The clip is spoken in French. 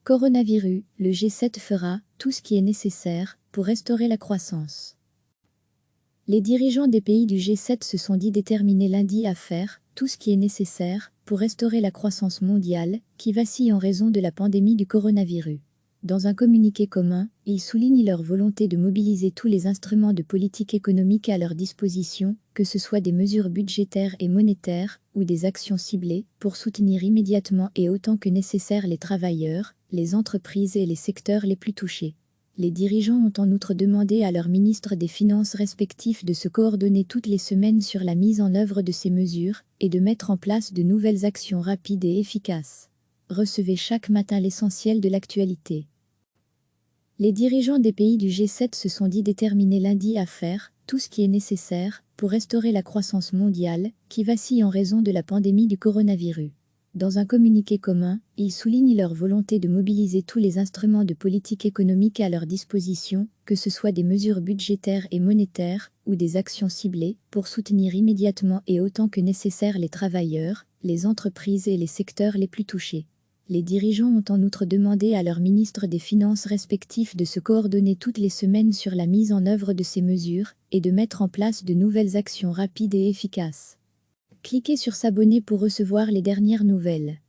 Coronavirus, le G7 fera tout ce qui est nécessaire pour restaurer la croissance. Les dirigeants des pays du G7 se sont dit déterminés lundi à faire tout ce qui est nécessaire pour restaurer la croissance mondiale qui vacille en raison de la pandémie du coronavirus. Dans un communiqué commun, ils soulignent leur volonté de mobiliser tous les instruments de politique économique à leur disposition, que ce soit des mesures budgétaires et monétaires ou des actions ciblées, pour soutenir immédiatement et autant que nécessaire les travailleurs, les entreprises et les secteurs les plus touchés. Les dirigeants ont en outre demandé à leurs ministres des Finances respectifs de se coordonner toutes les semaines sur la mise en œuvre de ces mesures et de mettre en place de nouvelles actions rapides et efficaces. Recevez chaque matin l'essentiel de l'actualité. Les dirigeants des pays du G7 se sont dit déterminés lundi à faire tout ce qui est nécessaire pour restaurer la croissance mondiale qui vacille en raison de la pandémie du coronavirus. Dans un communiqué commun, ils soulignent leur volonté de mobiliser tous les instruments de politique économique à leur disposition, que ce soit des mesures budgétaires et monétaires ou des actions ciblées, pour soutenir immédiatement et autant que nécessaire les travailleurs, les entreprises et les secteurs les plus touchés. Les dirigeants ont en outre demandé à leurs ministres des Finances respectifs de se coordonner toutes les semaines sur la mise en œuvre de ces mesures et de mettre en place de nouvelles actions rapides et efficaces. Cliquez sur s'abonner pour recevoir les dernières nouvelles.